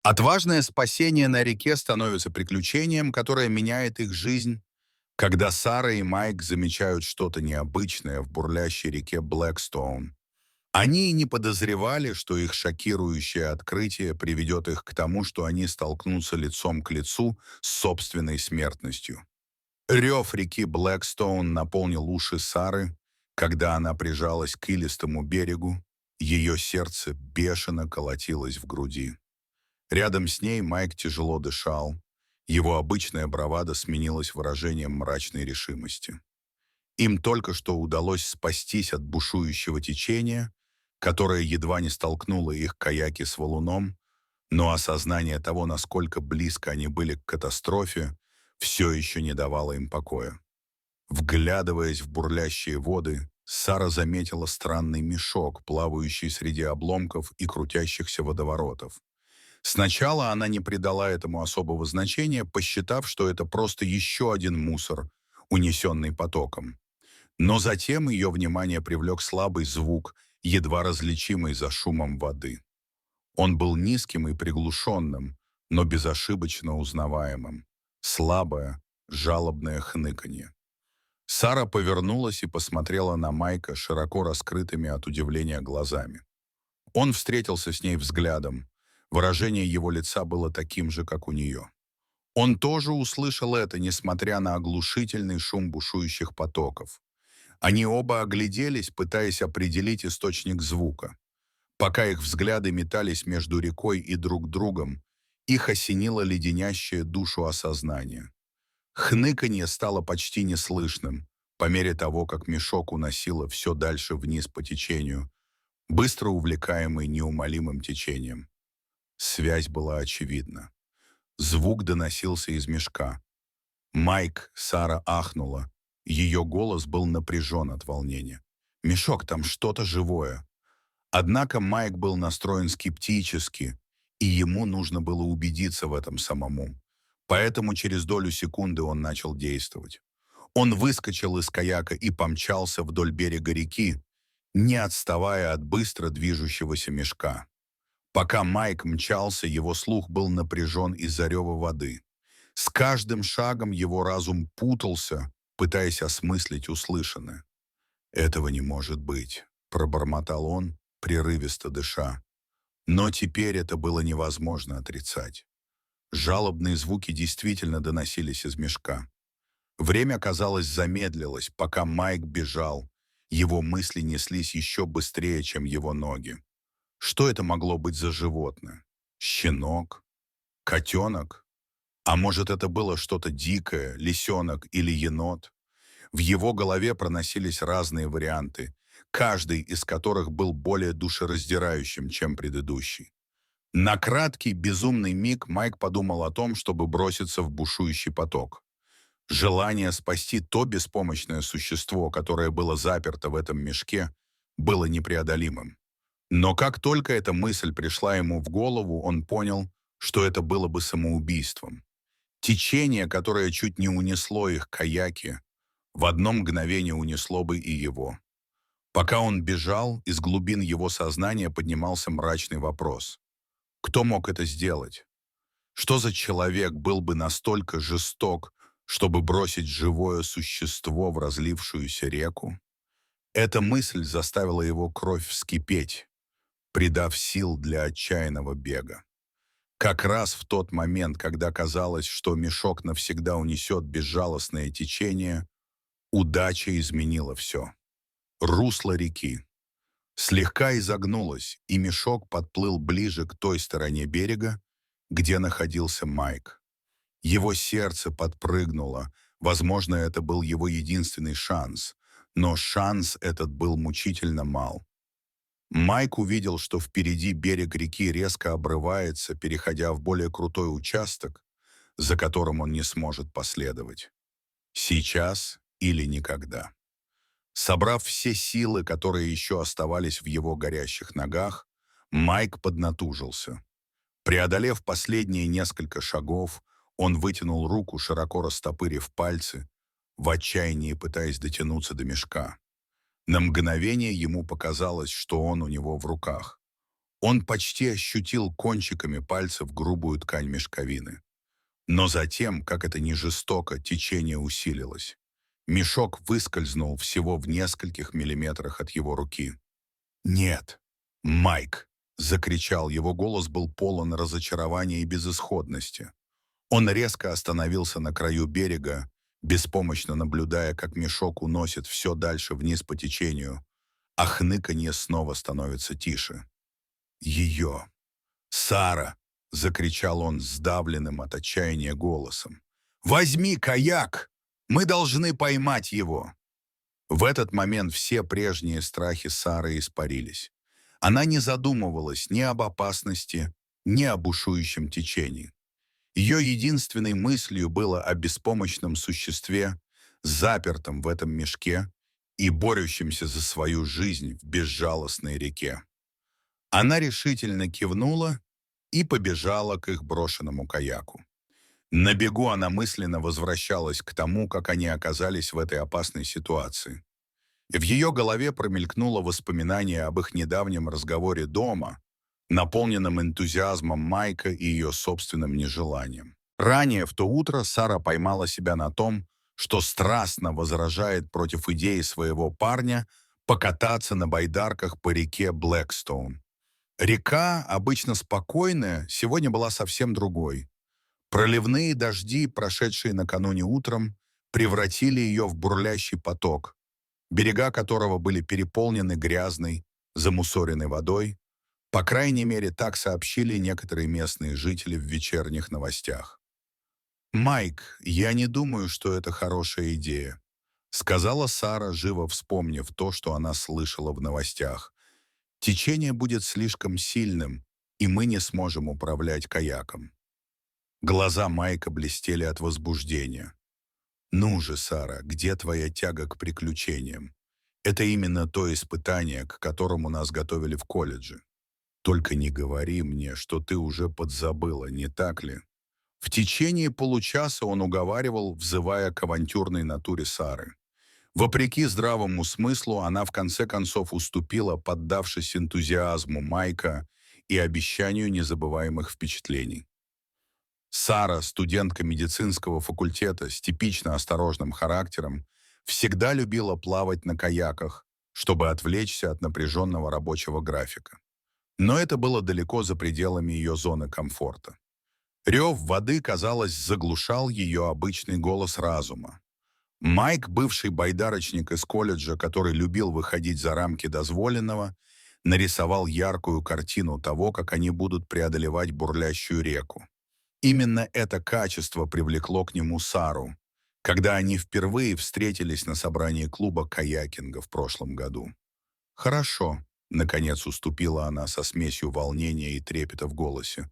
Отважное спасение на реке становится приключением, которое меняет их жизнь, когда Сара и Майк замечают что-то необычное в бурлящей реке Блэкстоун. Они и не подозревали, что их шокирующее открытие приведет их к тому, что они столкнутся лицом к лицу с собственной смертностью. Рев реки Блэкстоун наполнил уши Сары, когда она прижалась к илистому берегу, ее сердце бешено колотилось в груди. Рядом с ней Майк тяжело дышал. Его обычная бравада сменилась выражением мрачной решимости. Им только что удалось спастись от бушующего течения, которое едва не столкнуло их каяки с валуном, но осознание того, насколько близко они были к катастрофе, все еще не давало им покоя. Вглядываясь в бурлящие воды, Сара заметила странный мешок, плавающий среди обломков и крутящихся водоворотов. Сначала она не придала этому особого значения, посчитав, что это просто еще один мусор, унесенный потоком. Но затем ее внимание привлек слабый звук, едва различимый за шумом воды. Он был низким и приглушенным, но безошибочно узнаваемым. Слабое, жалобное хныканье. Сара повернулась и посмотрела на Майка широко раскрытыми от удивления глазами. Он встретился с ней взглядом. Выражение его лица было таким же, как у нее. Он тоже услышал это, несмотря на оглушительный шум бушующих потоков. Они оба огляделись, пытаясь определить источник звука. Пока их взгляды метались между рекой и друг другом, их осенило леденящее душу осознание. Хныканье стало почти неслышным, по мере того, как мешок уносило все дальше вниз по течению, быстро увлекаемый неумолимым течением. Связь была очевидна. Звук доносился из мешка. Майк, Сара ахнула. Ее голос был напряжен от волнения. «Мешок, там что-то живое». Однако Майк был настроен скептически, и ему нужно было убедиться в этом самому. Поэтому через долю секунды он начал действовать. Он выскочил из каяка и помчался вдоль берега реки, не отставая от быстро движущегося мешка. Пока Майк мчался, его слух был напряжен из-за рева воды. С каждым шагом его разум путался, пытаясь осмыслить услышанное. «Этого не может быть», — пробормотал он, прерывисто дыша. Но теперь это было невозможно отрицать. Жалобные звуки действительно доносились из мешка. Время, казалось, замедлилось, пока Майк бежал. Его мысли неслись еще быстрее, чем его ноги. Что это могло быть за животное? Щенок? Котенок? А может, это было что-то дикое, лисенок или енот? В его голове проносились разные варианты, каждый из которых был более душераздирающим, чем предыдущий. На краткий, безумный миг Майк подумал о том, чтобы броситься в бушующий поток. Желание спасти то беспомощное существо, которое было заперто в этом мешке, было непреодолимым. Но как только эта мысль пришла ему в голову, он понял, что это было бы самоубийством. Течение, которое чуть не унесло их каяки, в одно мгновение унесло бы и его. Пока он бежал, из глубин его сознания поднимался мрачный вопрос. Кто мог это сделать? Что за человек был бы настолько жесток, чтобы бросить живое существо в разлившуюся реку? Эта мысль заставила его кровь вскипеть, придав сил для отчаянного бега. Как раз в тот момент, когда казалось, что мешок навсегда унесет безжалостное течение, удача изменила все. Русло реки слегка изогнулось, и мешок подплыл ближе к той стороне берега, где находился Майк. Его сердце подпрыгнуло. Возможно, это был его единственный шанс, но шанс этот был мучительно мал. Майк увидел, что впереди берег реки резко обрывается, переходя в более крутой участок, за которым он не сможет последовать. Сейчас или никогда. Собрав все силы, которые еще оставались в его горящих ногах, Майк поднатужился. Преодолев последние несколько шагов, он вытянул руку, широко растопырив пальцы, в отчаянии пытаясь дотянуться до мешка. На мгновение ему показалось, что он у него в руках. Он почти ощутил кончиками пальцев грубую ткань мешковины. Но затем, как это ни жестоко, течение усилилось. Мешок выскользнул всего в нескольких миллиметрах от его руки. «Нет, Майк!» — закричал, его голос был полон разочарования и безысходности. Он резко остановился на краю берега, беспомощно наблюдая, как мешок уносит все дальше вниз по течению, а хныканье снова становится тише. «Ее! Сара!» — закричал он сдавленным от отчаяния голосом. «Возьми каяк! Мы должны поймать его!» В этот момент все прежние страхи Сары испарились. Она не задумывалась ни об опасности, ни о бушующем течении. Ее единственной мыслью было о беспомощном существе, запертом в этом мешке и борющемся за свою жизнь в безжалостной реке. Она решительно кивнула и побежала к их брошенному каяку. На бегу она мысленно возвращалась к тому, как они оказались в этой опасной ситуации. В ее голове промелькнуло воспоминание об их недавнем разговоре дома, наполненном энтузиазмом Майка и ее собственным нежеланием. Ранее в то утро Сара поймала себя на том, что страстно возражает против идеи своего парня покататься на байдарках по реке Блэкстоун. Река, обычно спокойная, сегодня была совсем другой. Проливные дожди, прошедшие накануне утром, превратили ее в бурлящий поток, берега которого были переполнены грязной, замусоренной водой. По крайней мере, так сообщили некоторые местные жители в вечерних новостях. «Майк, я не думаю, что это хорошая идея», — сказала Сара, живо вспомнив то, что она слышала в новостях. «Течение будет слишком сильным, и мы не сможем управлять каяком». Глаза Майка блестели от возбуждения. «Ну же, Сара, где твоя тяга к приключениям? Это именно то испытание, к которому нас готовили в колледже. Только не говори мне, что ты уже подзабыла, не так ли?» В течение получаса он уговаривал, взывая к авантюрной натуре Сары. Вопреки здравому смыслу, она в конце концов уступила, поддавшись энтузиазму Майка и обещанию незабываемых впечатлений. Сара, студентка медицинского факультета с типично осторожным характером, всегда любила плавать на каяках, чтобы отвлечься от напряженного рабочего графика. Но это было далеко за пределами ее зоны комфорта. Рев воды, казалось, заглушал ее обычный голос разума. Майк, бывший байдарочник из колледжа, который любил выходить за рамки дозволенного, нарисовал яркую картину того, как они будут преодолевать бурлящую реку. Именно это качество привлекло к нему Сару, когда они впервые встретились на собрании клуба каякинга в прошлом году. «Хорошо», — наконец уступила она со смесью волнения и трепета в голосе.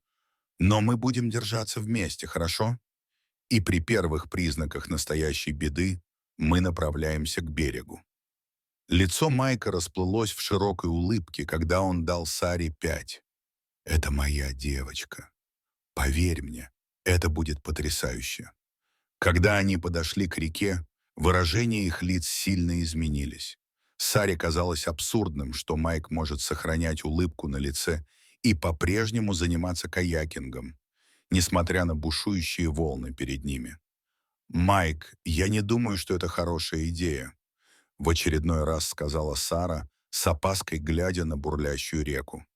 «Но мы будем держаться вместе, хорошо? И при первых признаках настоящей беды мы направляемся к берегу». Лицо Майка расплылось в широкой улыбке, когда он дал Саре 5. «Это моя девочка. Поверь мне, это будет потрясающе». Когда они подошли к реке, выражения их лиц сильно изменились. Саре казалось абсурдным, что Майк может сохранять улыбку на лице и по-прежнему заниматься каякингом, несмотря на бушующие волны перед ними. «Майк, я не думаю, что это хорошая идея», — в очередной раз сказала Сара, с опаской глядя на бурлящую реку.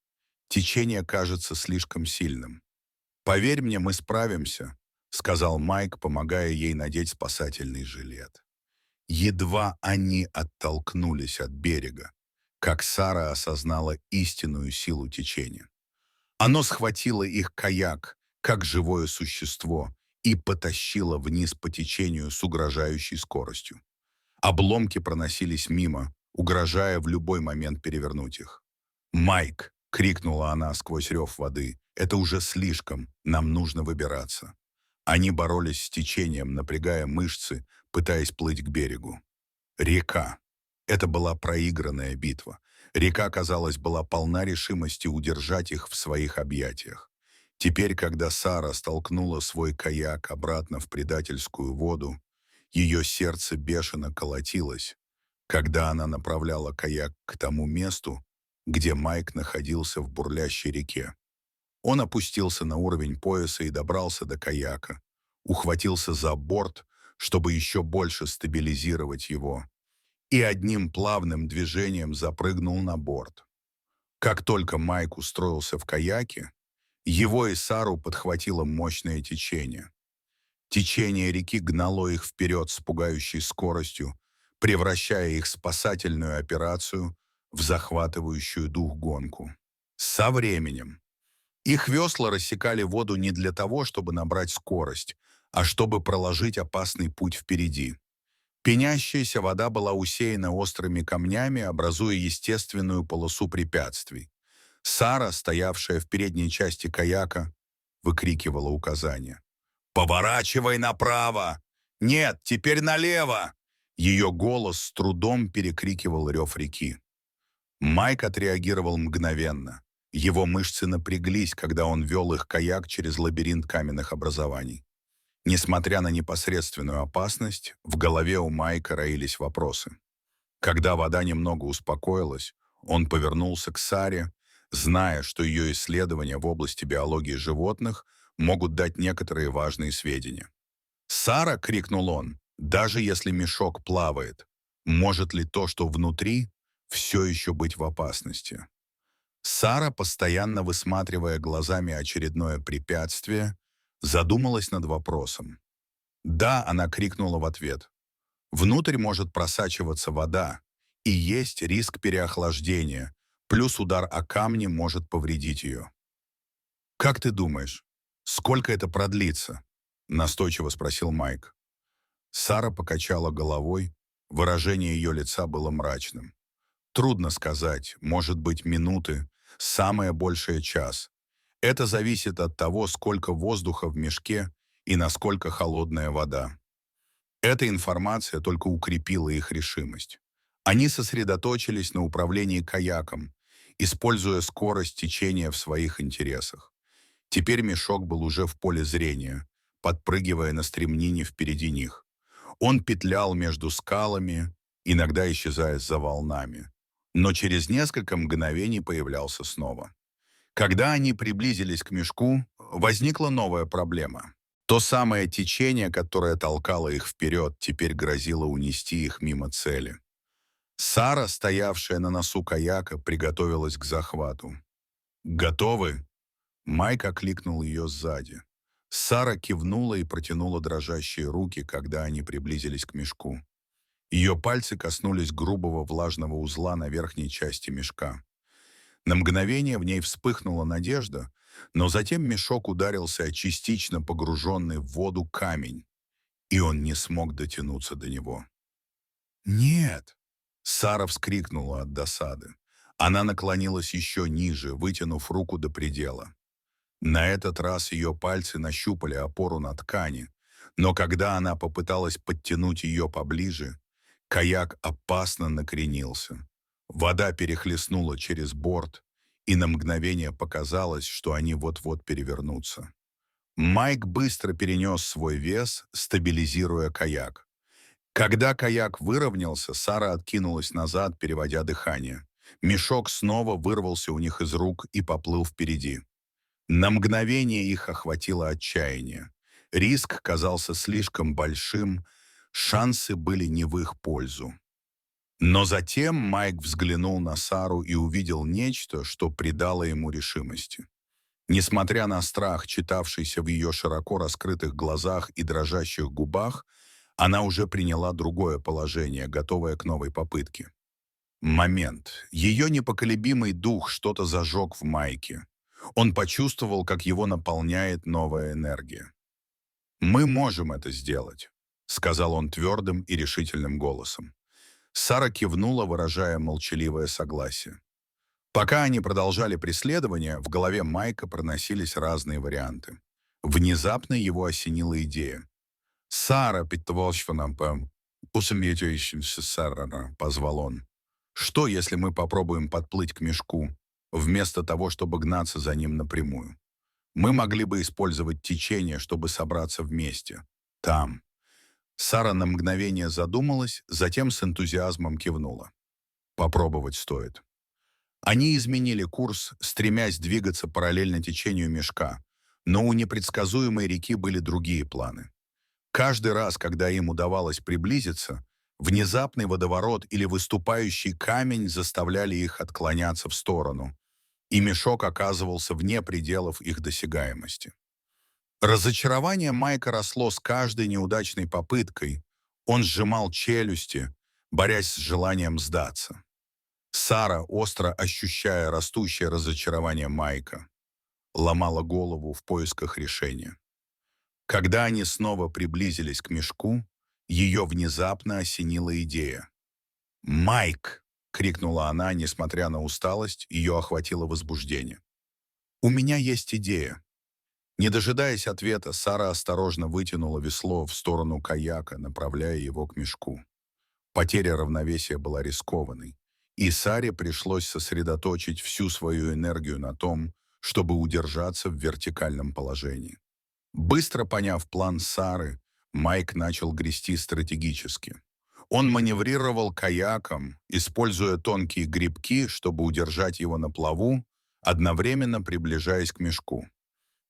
«Течение кажется слишком сильным». «Поверь мне, мы справимся», — сказал Майк, помогая ей надеть спасательный жилет. Едва они оттолкнулись от берега, как Сара осознала истинную силу течения. Оно схватило их каяк, как живое существо, и потащило вниз по течению с угрожающей скоростью. Обломки проносились мимо, угрожая в любой момент перевернуть их. «Майк!» — крикнула она сквозь рев воды. «Это уже слишком, нам нужно выбираться». Они боролись с течением, напрягая мышцы, пытаясь плыть к берегу. Река. Это была проигранная битва. Река, казалось, была полна решимости удержать их в своих объятиях. Теперь, когда Сара столкнула свой каяк обратно в предательскую воду, ее сердце бешено колотилось, когда она направляла каяк к тому месту, где Майк находился в бурлящей реке. Он опустился на уровень пояса и добрался до каяка, ухватился за борт, чтобы еще больше стабилизировать его, и одним плавным движением запрыгнул на борт. Как только Майк устроился в каяке, его и Сару подхватило мощное течение. Течение реки гнало их вперед с пугающей скоростью, превращая их спасательную операцию в захватывающую дух гонку. Со временем их весла рассекали воду не для того, чтобы набрать скорость, а чтобы проложить опасный путь впереди. Пенящаяся вода была усеяна острыми камнями, образуя естественную полосу препятствий. Сара, стоявшая в передней части каяка, выкрикивала указания. «Поворачивай направо! Нет, теперь налево!» Ее голос с трудом перекрикивал рев реки. Майк отреагировал мгновенно. Его мышцы напряглись, когда он вел их каяк через лабиринт каменных образований. Несмотря на непосредственную опасность, в голове у Майка роились вопросы. Когда вода немного успокоилась, он повернулся к Саре, зная, что ее исследования в области биологии животных могут дать некоторые важные сведения. «Сара!» — крикнул он. «Даже если мешок плавает, может ли то, что внутри, все еще быть в опасности?» Сара, постоянно высматривая глазами очередное препятствие, задумалась над вопросом. «Да», — она крикнула в ответ. «Внутрь может просачиваться вода, и есть риск переохлаждения, плюс удар о камни может повредить ее». «Как ты думаешь, сколько это продлится?» — настойчиво спросил Майк. Сара покачала головой, выражение ее лица было мрачным. «Трудно сказать, может быть, минуты, самое большее час. Это зависит от того, сколько воздуха в мешке и насколько холодная вода». Эта информация только укрепила их решимость. Они сосредоточились на управлении каяком, используя скорость течения в своих интересах. Теперь мешок был уже в поле зрения, подпрыгивая на стремнине впереди них. Он петлял между скалами, иногда исчезая за волнами, но через несколько мгновений появлялся снова. Когда они приблизились к мешку, возникла новая проблема. То самое течение, которое толкало их вперед, теперь грозило унести их мимо цели. Сара, стоявшая на носу каяка, приготовилась к захвату. «Готовы?» Майк окликнул ее сзади. Сара кивнула и протянула дрожащие руки, когда они приблизились к мешку. Ее пальцы коснулись грубого влажного узла на верхней части мешка. На мгновение в ней вспыхнула надежда, но затем мешок ударился о частично погруженный в воду камень, и он не смог дотянуться до него. «Нет!» — Сара вскрикнула от досады. Она наклонилась еще ниже, вытянув руку до предела. На этот раз ее пальцы нащупали опору на ткани, но когда она попыталась подтянуть ее поближе, каяк опасно накренился. Вода перехлестнула через борт, и на мгновение показалось, что они вот-вот перевернутся. Майк быстро перенес свой вес, стабилизируя каяк. Когда каяк выровнялся, Сара откинулась назад, переводя дыхание. Мешок снова вырвался у них из рук и поплыл впереди. На мгновение их охватило отчаяние. Риск казался слишком большим, шансы были не в их пользу. Но затем Майк взглянул на Сару и увидел нечто, что придало ему решимости. Несмотря на страх, читавшийся в ее широко раскрытых глазах и дрожащих губах, она уже приняла другое положение, готовая к новой попытке. Момент. Ее непоколебимый дух что-то зажег в Майке. Он почувствовал, как его наполняет новая энергия. «Мы можем это сделать», — сказал он твердым и решительным голосом. Сара кивнула, выражая молчаливое согласие. Пока они продолжали преследование, в голове Майка проносились разные варианты. Внезапно его осенила идея. «Сара, Питтволшфанампам, усамьетящимся Сара», — позвал он. «Что, если мы попробуем подплыть к мешку, вместо того, чтобы гнаться за ним напрямую? Мы могли бы использовать течение, чтобы собраться вместе. Там». Сара на мгновение задумалась, затем с энтузиазмом кивнула. «Попробовать стоит». Они изменили курс, стремясь двигаться параллельно течению мешка, но у непредсказуемой реки были другие планы. Каждый раз, когда им удавалось приблизиться, внезапный водоворот или выступающий камень заставляли их отклоняться в сторону, и мешок оказывался вне пределов их досягаемости. Разочарование Майка росло с каждой неудачной попыткой. Он сжимал челюсти, борясь с желанием сдаться. Сара, остро ощущая растущее разочарование Майка, ломала голову в поисках решения. Когда они снова приблизились к мешку, ее внезапно осенила идея. «Майк!» — крикнула она, несмотря на усталость, ее охватило возбуждение. «У меня есть идея». Не дожидаясь ответа, Сара осторожно вытянула весло в сторону каяка, направляя его к мешку. Потеря равновесия была рискованной, и Саре пришлось сосредоточить всю свою энергию на том, чтобы удержаться в вертикальном положении. Быстро поняв план Сары, Майк начал грести стратегически. Он маневрировал каяком, используя тонкие грибки, чтобы удержать его на плаву, одновременно приближаясь к мешку.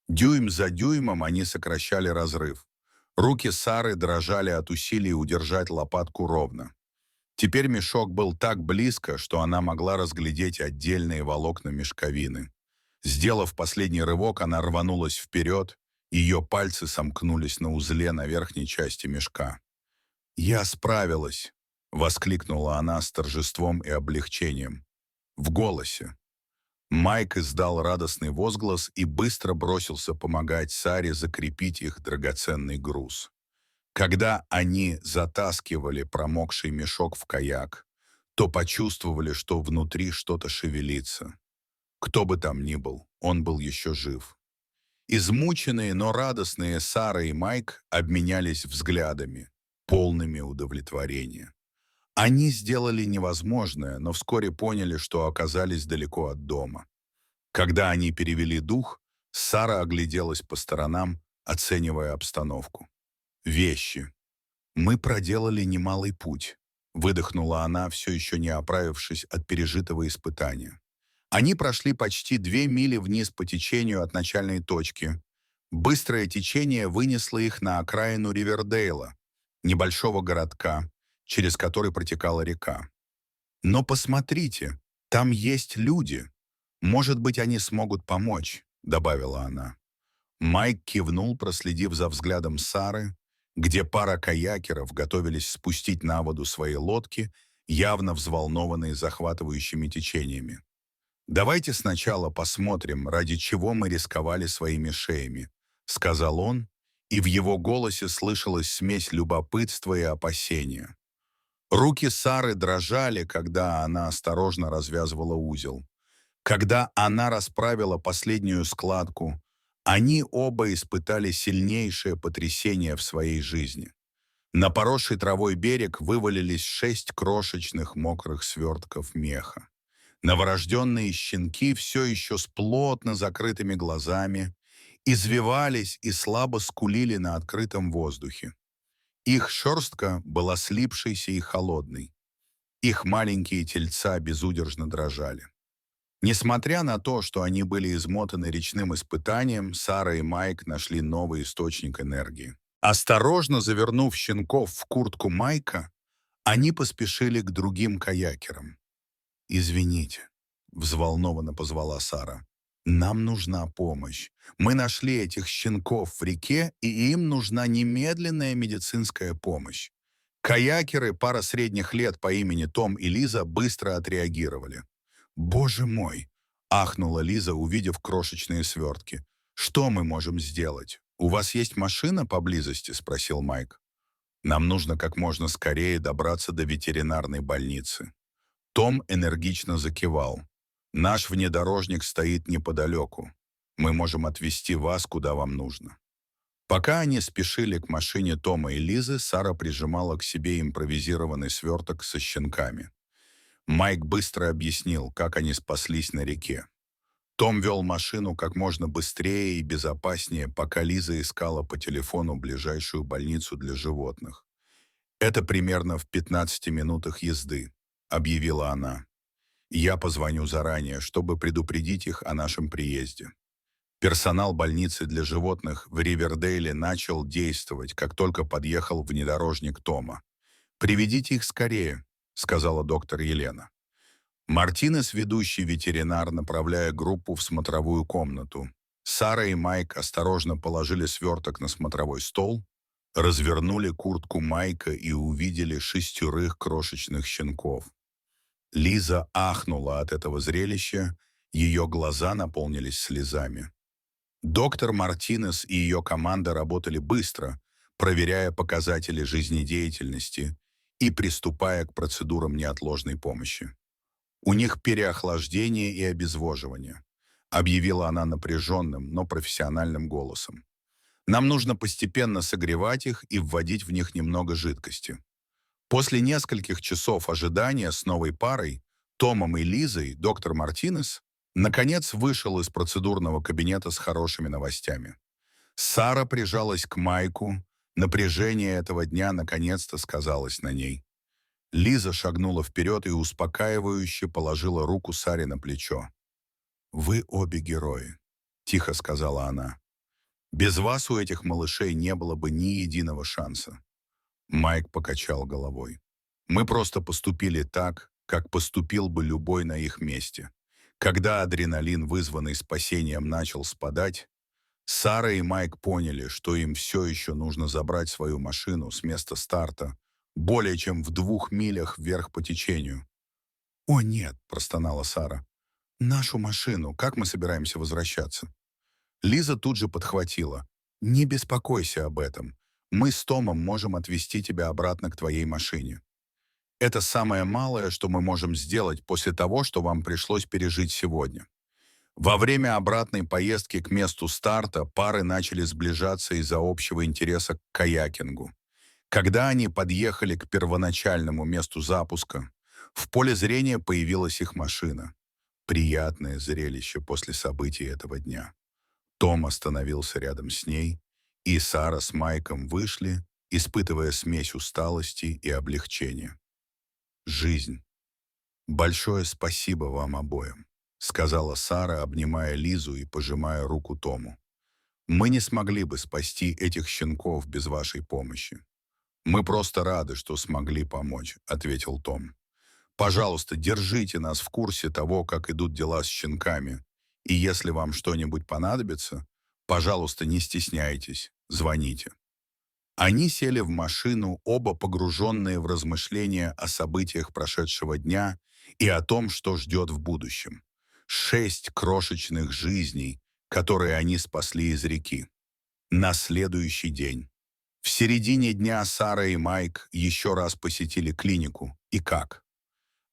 Дюйм за дюймом они сокращали разрыв. Руки Сары дрожали от усилий удержать лопатку ровно. Теперь мешок был так близко, что она могла разглядеть отдельные волокна мешковины. Сделав последний рывок, она рванулась вперед, ее пальцы сомкнулись на узле на верхней части мешка. «Я справилась!» — воскликнула она с торжеством и облегчением. В голосе. Майк издал радостный возглас и быстро бросился помогать Саре закрепить их драгоценный груз. Когда они затаскивали промокший мешок в каяк, то почувствовали, что внутри что-то шевелится. Кто бы там ни был, он был еще жив. Измученные, но радостные Сара и Майк обменялись взглядами, полными удовлетворения. Они сделали невозможное, но вскоре поняли, что оказались далеко от дома. Когда они перевели дух, Сара огляделась по сторонам, оценивая обстановку. «Вещи. Мы проделали немалый путь», — выдохнула она, все еще не оправившись от пережитого испытания. Они прошли почти 2 мили вниз по течению от начальной точки. Быстрое течение вынесло их на окраину Ривердейла, небольшого городка, через который протекала река. «Но посмотрите, там есть люди. Может быть, они смогут помочь», — добавила она. Майк кивнул, проследив за взглядом Сары, где пара каякеров готовились спустить на воду свои лодки, явно взволнованные захватывающими течениями. «Давайте сначала посмотрим, ради чего мы рисковали своими шеями», — сказал он, и в его голосе слышалась смесь любопытства и опасения. Руки Сары дрожали, когда она осторожно развязывала узел. Когда она расправила последнюю складку, они оба испытали сильнейшее потрясение в своей жизни. На поросший травой берег вывалились 6 крошечных мокрых свертков меха. Новорожденные щенки все еще с плотно закрытыми глазами извивались и слабо скулили на открытом воздухе. Их шерстка была слипшейся и холодной. Их маленькие тельца безудержно дрожали. Несмотря на то, что они были измотаны речным испытанием, Сара и Майк нашли новый источник энергии. Осторожно завернув щенков в куртку Майка, они поспешили к другим каякерам. «Извините», — взволнованно позвала Сара. «Нам нужна помощь. Мы нашли этих щенков в реке, и им нужна немедленная медицинская помощь». Каякеры, пара средних лет по имени Том и Лиза, быстро отреагировали. «Боже мой!» — ахнула Лиза, увидев крошечные свертки. «Что мы можем сделать? У вас есть машина поблизости?» — спросил Майк. «Нам нужно как можно скорее добраться до ветеринарной больницы». Том энергично закивал. «Наш внедорожник стоит неподалеку. Мы можем отвезти вас, куда вам нужно». Пока они спешили к машине Тома и Лизы, Сара прижимала к себе импровизированный сверток со щенками. Майк быстро объяснил, как они спаслись на реке. Том вел машину как можно быстрее и безопаснее, пока Лиза искала по телефону ближайшую больницу для животных. «Это примерно в 15 минутах езды», — объявила она. Я позвоню заранее, чтобы предупредить их о нашем приезде. Персонал больницы для животных в Ривердейле начал действовать, как только подъехал внедорожник Тома. «Приведите их скорее», — сказала доктор Елена. Мартинес, ведущий ветеринар, направляя группу в смотровую комнату. Сара и Майк осторожно положили сверток на смотровой стол, развернули куртку Майка и увидели 6 крошечных щенков. Лиза ахнула от этого зрелища, ее глаза наполнились слезами. Доктор Мартинес и ее команда работали быстро, проверяя показатели жизнедеятельности и приступая к процедурам неотложной помощи. «У них переохлаждение и обезвоживание», — объявила она напряженным, но профессиональным голосом. «Нам нужно постепенно согревать их и вводить в них немного жидкости». После нескольких часов ожидания с новой парой, Томом и Лизой, доктор Мартинес, наконец вышел из процедурного кабинета с хорошими новостями. Сара прижалась к Майку, напряжение этого дня наконец-то сказалось на ней. Лиза шагнула вперед и успокаивающе положила руку Саре на плечо. «Вы обе герои», — тихо сказала она. «Без вас у этих малышей не было бы ни единого шанса». Майк покачал головой. «Мы просто поступили так, как поступил бы любой на их месте». Когда адреналин, вызванный спасением, начал спадать, Сара и Майк поняли, что им все еще нужно забрать свою машину с места старта более чем в 2 милях вверх по течению. «О, нет», — простонала Сара. «Нашу машину, как мы собираемся возвращаться?» Лиза тут же подхватила. «Не беспокойся об этом. Мы с Томом можем отвезти тебя обратно к твоей машине. Это самое малое, что мы можем сделать после того, что вам пришлось пережить сегодня». Во время обратной поездки к месту старта пары начали сближаться из-за общего интереса к каякингу. Когда они подъехали к первоначальному месту запуска, в поле зрения появилась их машина. Приятное зрелище после событий этого дня. Том остановился рядом с ней, и Сара с Майком вышли, испытывая смесь усталости и облегчения. «Жизнь. Большое спасибо вам обоим», — сказала Сара, обнимая Лизу и пожимая руку Тому. «Мы не смогли бы спасти этих щенков без вашей помощи». «Мы просто рады, что смогли помочь», — ответил Том. «Пожалуйста, держите нас в курсе того, как идут дела с щенками. И если вам что-нибудь понадобится, пожалуйста, не стесняйтесь, звоните». Они сели в машину, оба погруженные в размышления о событиях прошедшего дня и о том, что ждет в будущем. 6 крошечных жизней, которые они спасли из реки. На следующий день. В середине дня Сара и Майк еще раз посетили клинику. И как?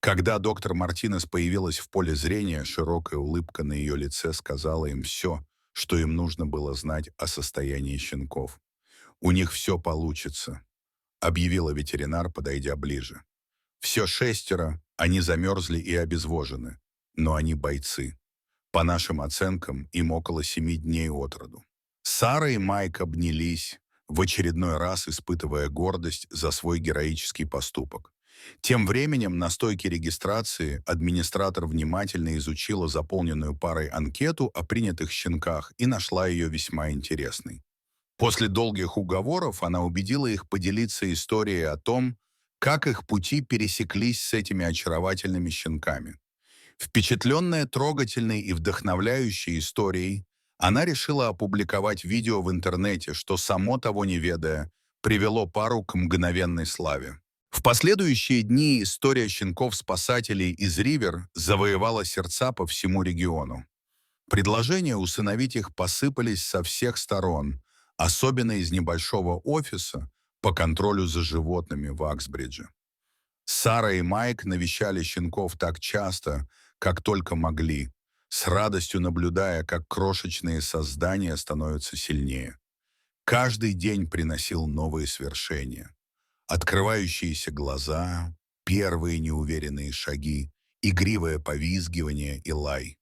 Когда доктор Мартинес появилась в поле зрения, широкая улыбка на ее лице сказала им все, что им нужно было знать о состоянии щенков. «У них все получится», — объявила ветеринар, подойдя ближе. «Все 6, они замерзли и обезвожены, но они бойцы. По нашим оценкам, им около 7 дней от роду». Сара и Майк обнялись, в очередной раз испытывая гордость за свой героический поступок. Тем временем на стойке регистрации администратор внимательно изучила заполненную парой анкету о принятых щенках и нашла ее весьма интересной. После долгих уговоров она убедила их поделиться историей о том, как их пути пересеклись с этими очаровательными щенками. Впечатленная трогательной и вдохновляющей историей, она решила опубликовать видео в интернете, что, само того не ведая, привело пару к мгновенной славе. В последующие дни история щенков-спасателей из Ривер завоевала сердца по всему региону. Предложения усыновить их посыпались со всех сторон, особенно из небольшого офиса по контролю за животными в Аксбридже. Сара и Майк навещали щенков так часто, как только могли, с радостью наблюдая, как крошечные создания становятся сильнее. Каждый день приносил новые свершения. Открывающиеся глаза, первые неуверенные шаги, игривое повизгивание и лай.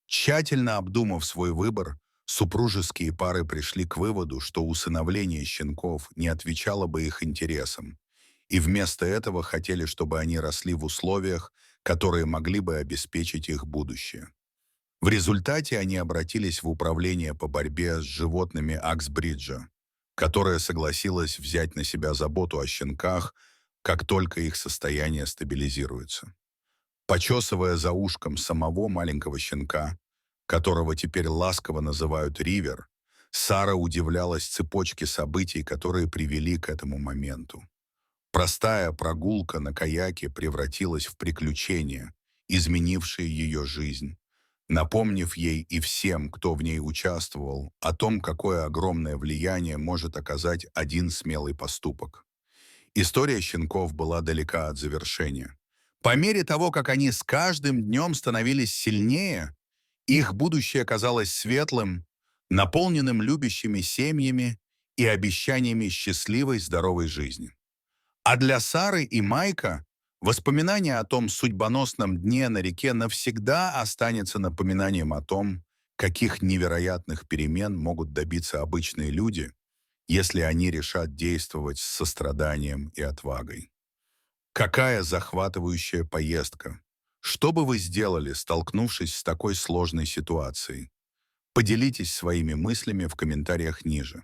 Тщательно обдумав свой выбор, супружеские пары пришли к выводу, что усыновление щенков не отвечало бы их интересам, и вместо этого хотели, чтобы они росли в условиях, которые могли бы обеспечить их будущее. В результате они обратились в управление по борьбе с животными Аксбриджа, которое согласилось взять на себя заботу о щенках, как только их состояние стабилизируется. Почесывая за ушком самого маленького щенка, которого теперь ласково называют Ривер, Сара удивлялась цепочке событий, которые привели к этому моменту. Простая прогулка на каяке превратилась в приключение, изменившее ее жизнь, напомнив ей и всем, кто в ней участвовал, о том, какое огромное влияние может оказать один смелый поступок. История щенков была далека от завершения. По мере того, как они с каждым днем становились сильнее, их будущее казалось светлым, наполненным любящими семьями и обещаниями счастливой, здоровой жизни. А для Сары и Майка воспоминание о том судьбоносном дне на реке навсегда останется напоминанием о том, каких невероятных перемен могут добиться обычные люди, если они решат действовать с состраданием и отвагой. Какая захватывающая поездка! Что бы вы сделали, столкнувшись с такой сложной ситуацией? Поделитесь своими мыслями в комментариях ниже.